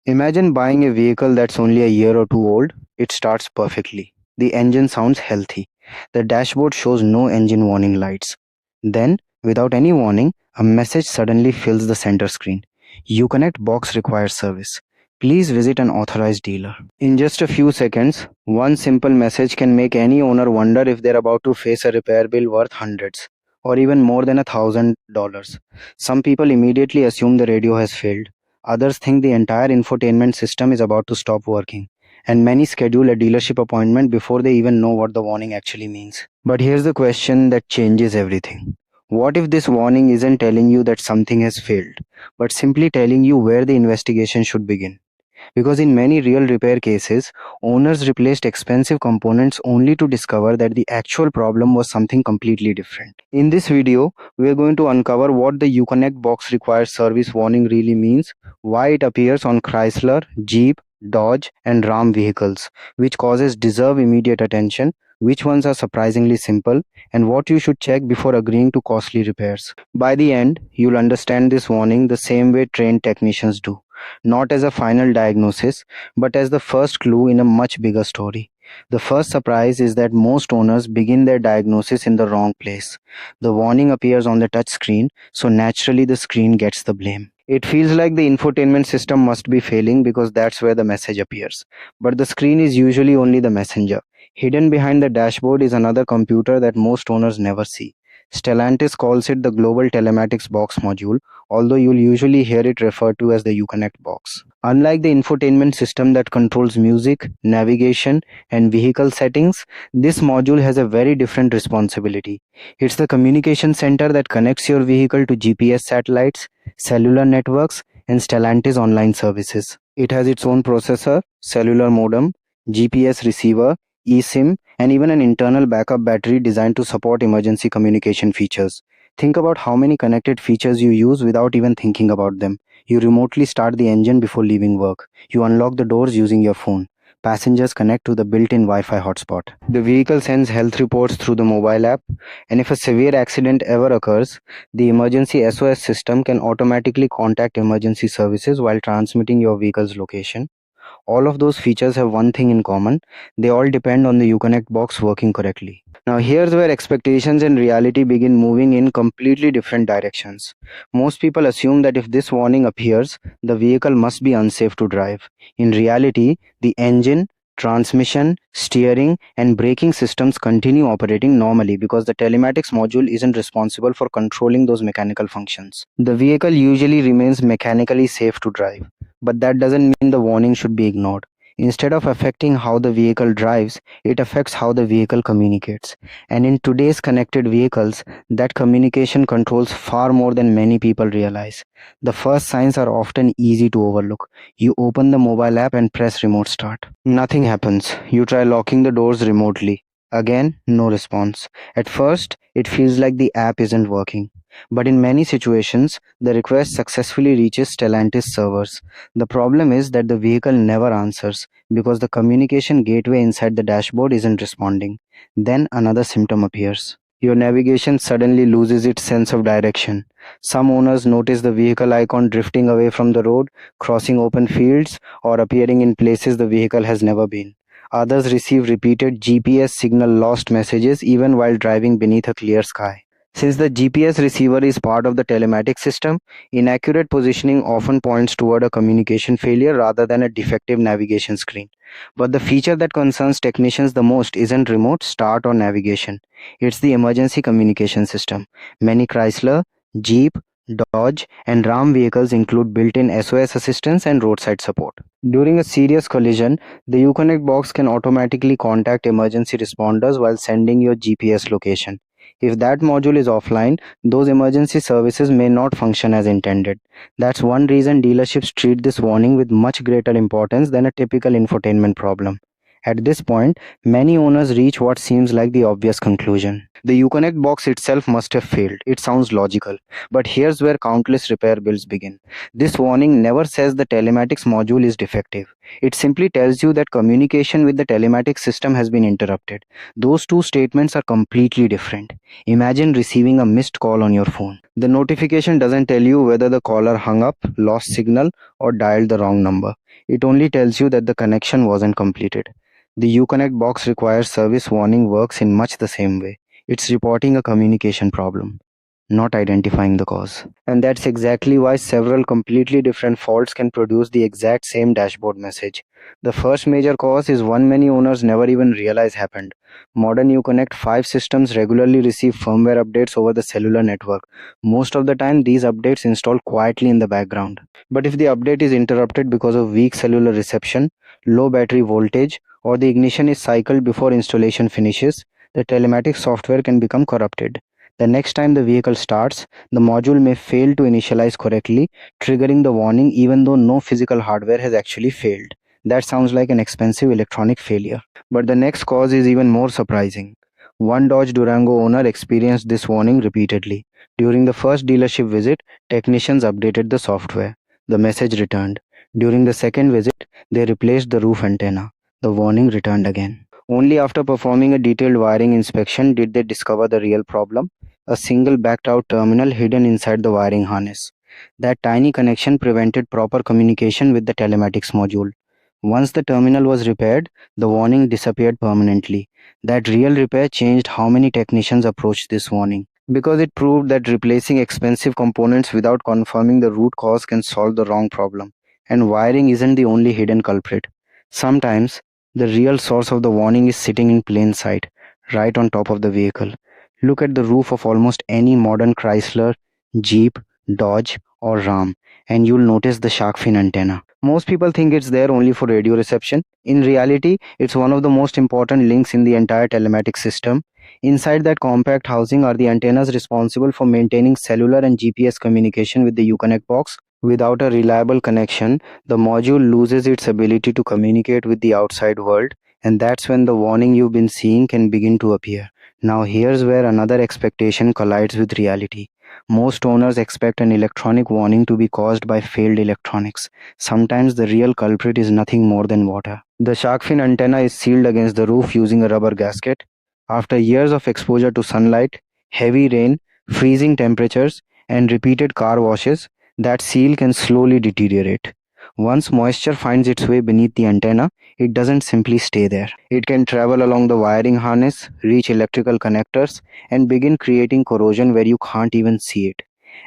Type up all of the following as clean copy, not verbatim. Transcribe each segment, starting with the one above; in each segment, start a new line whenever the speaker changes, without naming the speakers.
Imagine buying a vehicle that's only a year or two old. It starts perfectly. The engine sounds healthy. The dashboard shows no engine warning lights. Then, without any warning, a message suddenly fills the center screen. Uconnect Box requires service. Please visit an authorized dealer. In just a few seconds, one simple message can make any owner wonder if they're about to face a repair bill worth hundreds or even more than $1,000. Some people immediately assume the radio has failed. Others think the entire infotainment system is about to stop working, and many schedule a dealership appointment before they even know what the warning actually means. But here's the question that changes everything. What if this warning isn't telling you that something has failed, but simply telling you where the investigation should begin? Because in many real repair cases, owners replaced expensive components only to discover that the actual problem was something completely different. In this video, we are going to uncover what the Uconnect Box Requires Service warning really means, why it appears on Chrysler, Jeep, Dodge, and Ram vehicles, which causes deserve immediate attention, which ones are surprisingly simple, and what you should check before agreeing to costly repairs. By the end, you'll understand this warning the same way trained technicians do, not as a final diagnosis, but as the first clue in a much bigger story. The first surprise is that most owners begin their diagnosis in the wrong place. The warning appears on the touch screen, so naturally the screen gets the blame. It feels like the infotainment system must be failing because that's where the message appears. But the screen is usually only the messenger. Hidden behind the dashboard is another computer that most owners never see. Stellantis calls it the Global Telematics Box module, although you'll usually hear it referred to as the Uconnect box. Unlike the infotainment system that controls music, navigation, and vehicle settings, this module has a very different responsibility. It's the communication center that connects your vehicle to GPS satellites, cellular networks, and Stellantis online services. It has its own processor, cellular modem, GPS receiver, eSIM, and even an internal backup battery designed to support emergency communication features. Think about how many connected features you use without even thinking about them. You remotely start the engine before leaving work. You unlock the doors using your phone. Passengers connect to the built-in Wi-Fi hotspot. The vehicle sends health reports through the mobile app, and if a severe accident ever occurs, the emergency SOS system can automatically contact emergency services while transmitting your vehicle's location. All of those features have one thing in common: they all depend on the Uconnect box working correctly. Now, here's where expectations and reality begin moving in completely different directions. Most people assume that if this warning appears, the vehicle must be unsafe to drive. In reality, the engine, transmission, steering, and braking systems continue operating normally because the telematics module isn't responsible for controlling those mechanical functions. The vehicle usually remains mechanically safe to drive, but that doesn't mean the warning should be ignored. Instead of affecting how the vehicle drives, it affects how the vehicle communicates. And in today's connected vehicles, that communication controls far more than many people realize. The first signs are often easy to overlook. You open the mobile app and press remote start. Nothing happens. You try locking the doors remotely. Again, no response. At first, it feels like the app isn't working. But in many situations, the request successfully reaches Stellantis servers. The problem is that the vehicle never answers because the communication gateway inside the dashboard isn't responding. Then another symptom appears. Your navigation suddenly loses its sense of direction. Some owners notice the vehicle icon drifting away from the road, crossing open fields, or appearing in places the vehicle has never been. Others receive repeated GPS signal lost messages even while driving beneath a clear sky. Since the GPS receiver is part of the telematics system, inaccurate positioning often points toward a communication failure rather than a defective navigation screen. But the feature that concerns technicians the most isn't remote start or navigation. It's the emergency communication system. Many Chrysler, Jeep, Dodge, and Ram vehicles include built-in SOS assistance and roadside support. During a serious collision, the Uconnect box can automatically contact emergency responders while sending your GPS location. If that module is offline, those emergency services may not function as intended. That's one reason dealerships treat this warning with much greater importance than a typical infotainment problem. At this point, many owners reach what seems like the obvious conclusion. The Uconnect box itself must have failed. It sounds logical. But here's where countless repair bills begin. This warning never says the telematics module is defective. It simply tells you that communication with the telematics system has been interrupted. Those two statements are completely different. Imagine receiving a missed call on your phone. The notification doesn't tell you whether the caller hung up, lost signal, or dialed the wrong number. It only tells you that the connection wasn't completed. The Uconnect box requires service warning works in much the same way. It's reporting a communication problem, not identifying the cause. And that's exactly why several completely different faults can produce the exact same dashboard message. The first major cause is one many owners never even realize happened. Modern Uconnect 5 systems regularly receive firmware updates over the cellular network. Most of the time, these updates install quietly in the background. But if the update is interrupted because of weak cellular reception, low battery voltage, or the ignition is cycled before installation finishes, the telematics software can become corrupted. The next time the vehicle starts, the module may fail to initialize correctly, triggering the warning even though no physical hardware has actually failed. That sounds like an expensive electronic failure. But the next cause is even more surprising. One Dodge Durango owner experienced this warning repeatedly. During the first dealership visit, technicians updated the software. The message returned. During the second visit, they replaced the roof antenna. The warning returned again. Only after performing a detailed wiring inspection did they discover the real problem: a single backed out terminal hidden inside the wiring harness. That tiny connection prevented proper communication with the telematics module. Once the terminal was repaired, the warning disappeared permanently. That real repair changed how many technicians approached this warning, because it proved that replacing expensive components without confirming the root cause can solve the wrong problem. And wiring isn't the only hidden culprit. Sometimes, the real source of the warning is sitting in plain sight, right on top of the vehicle. Look at the roof of almost any modern Chrysler, Jeep, Dodge, or Ram, and you'll notice the shark fin antenna. Most people think it's there only for radio reception. In reality, it's one of the most important links in the entire telematics system. Inside that compact housing are the antennas responsible for maintaining cellular and GPS communication with the Uconnect box. Without a reliable connection, the module loses its ability to communicate with the outside world, and that's when the warning you've been seeing can begin to appear. Now, here's where another expectation collides with reality. Most owners expect an electronic warning to be caused by failed electronics. Sometimes the real culprit is nothing more than water. The shark fin antenna is sealed against the roof using a rubber gasket. After years of exposure to sunlight, heavy rain, freezing temperatures, and repeated car washes, that seal can slowly deteriorate. Once moisture finds its way beneath the antenna, it doesn't simply stay there. It can travel along the wiring harness, reach electrical connectors, and begin creating corrosion where you can't even see it.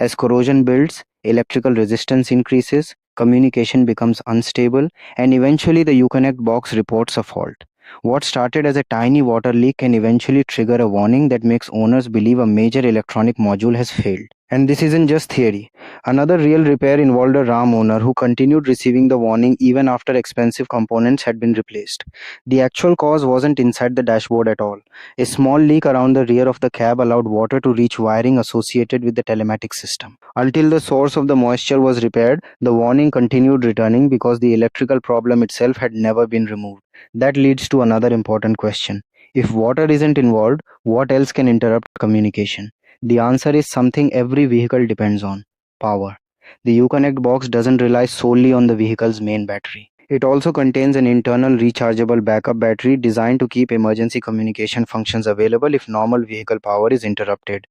As corrosion builds, electrical resistance increases, communication becomes unstable, and eventually the Uconnect box reports a fault. What started as a tiny water leak can eventually trigger a warning that makes owners believe a major electronic module has failed. And this isn't just theory. Another real repair involved a RAM owner who continued receiving the warning even after expensive components had been replaced. The actual cause wasn't inside the dashboard at all. A small leak around the rear of the cab allowed water to reach wiring associated with the telematics system. Until the source of the moisture was repaired, the warning continued returning because the electrical problem itself had never been removed. That leads to another important question. If water isn't involved, what else can interrupt communication? The answer is something every vehicle depends on: power. The Uconnect box doesn't rely solely on the vehicle's main battery. It also contains an internal rechargeable backup battery designed to keep emergency communication functions available if normal vehicle power is interrupted.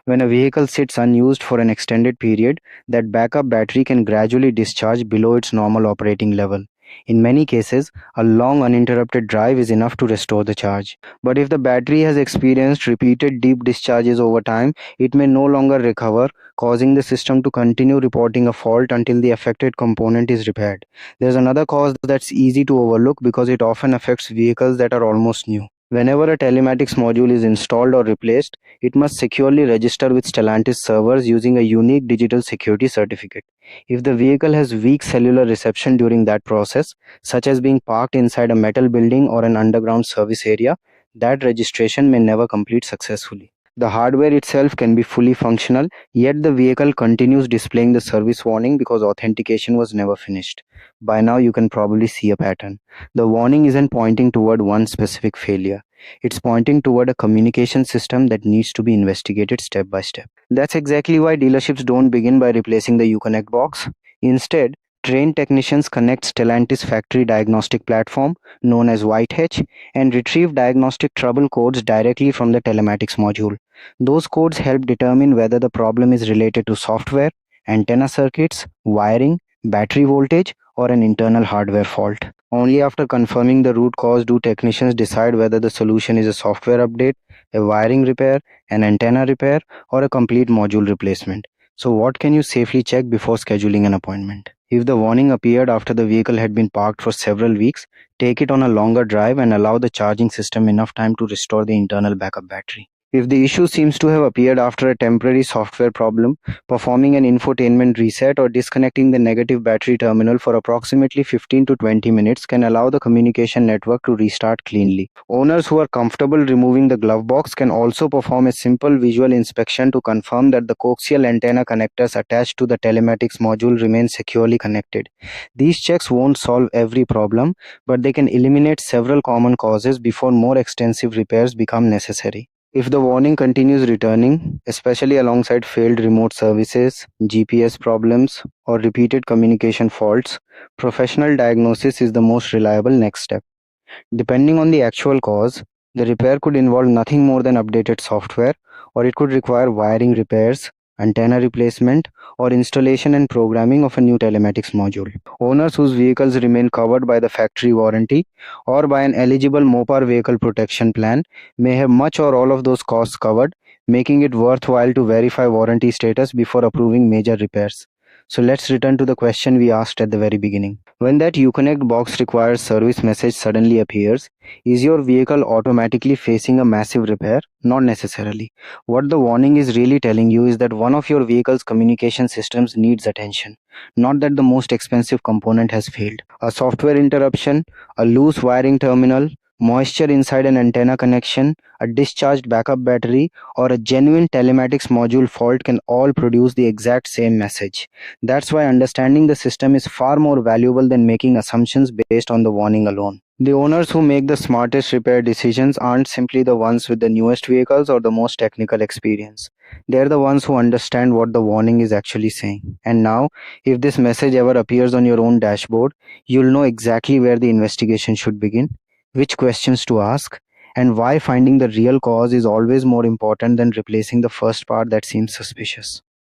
When a vehicle sits unused for an extended period, that backup battery can gradually discharge below its normal operating level. In many cases, a long uninterrupted drive is enough to restore the charge. But if the battery has experienced repeated deep discharges over time, it may no longer recover, causing the system to continue reporting a fault until the affected component is repaired. There's another cause that's easy to overlook because it often affects vehicles that are almost new. Whenever a telematics module is installed or replaced, it must securely register with Stellantis servers using a unique digital security certificate. If the vehicle has weak cellular reception during that process, such as being parked inside a metal building or an underground service area, that registration may never complete successfully. The hardware itself can be fully functional, yet the vehicle continues displaying the service warning because authentication was never finished. By now, you can probably see a pattern. The warning isn't pointing toward one specific failure. It's pointing toward a communication system that needs to be investigated step by step. That's exactly why dealerships don't begin by replacing the Uconnect box. Instead, trained technicians connect Stellantis factory diagnostic platform, known as Whitehatch, and retrieve diagnostic trouble codes directly from the telematics module. Those codes help determine whether the problem is related to software, antenna circuits, wiring, battery voltage, or an internal hardware fault. Only after confirming the root cause do technicians decide whether the solution is a software update, a wiring repair, an antenna repair, or a complete module replacement. So, what can you safely check before scheduling an appointment? If the warning appeared after the vehicle had been parked for several weeks, take it on a longer drive and allow the charging system enough time to restore the internal backup battery. If the issue seems to have appeared after a temporary software problem, performing an infotainment reset or disconnecting the negative battery terminal for approximately 15 to 20 minutes can allow the communication network to restart cleanly. Owners who are comfortable removing the glove box can also perform a simple visual inspection to confirm that the coaxial antenna connectors attached to the telematics module remain securely connected. These checks won't solve every problem, but they can eliminate several common causes before more extensive repairs become necessary. If the warning continues returning, especially alongside failed remote services, GPS problems, or repeated communication faults, professional diagnosis is the most reliable next step. Depending on the actual cause, the repair could involve nothing more than updated software, or it could require wiring repairs, antenna replacement, or installation and programming of a new telematics module. Owners whose vehicles remain covered by the factory warranty or by an eligible Mopar vehicle protection plan may have much or all of those costs covered, making it worthwhile to verify warranty status before approving major repairs. So let's return to the question we asked at the very beginning. When that Uconnect box requires service message suddenly appears, is your vehicle automatically facing a massive repair? Not necessarily. What the warning is really telling you is that one of your vehicle's communication systems needs attention, not that the most expensive component has failed. A software interruption, a loose wiring terminal, moisture inside an antenna connection, a discharged backup battery, or a genuine telematics module fault can all produce the exact same message. That's why understanding the system is far more valuable than making assumptions based on the warning alone. The owners who make the smartest repair decisions aren't simply the ones with the newest vehicles or the most technical experience. They're the ones who understand what the warning is actually saying. And now, if this message ever appears on your own dashboard, you'll know exactly where the investigation should begin, which questions to ask, and why finding the real cause is always more important than replacing the first part that seems suspicious.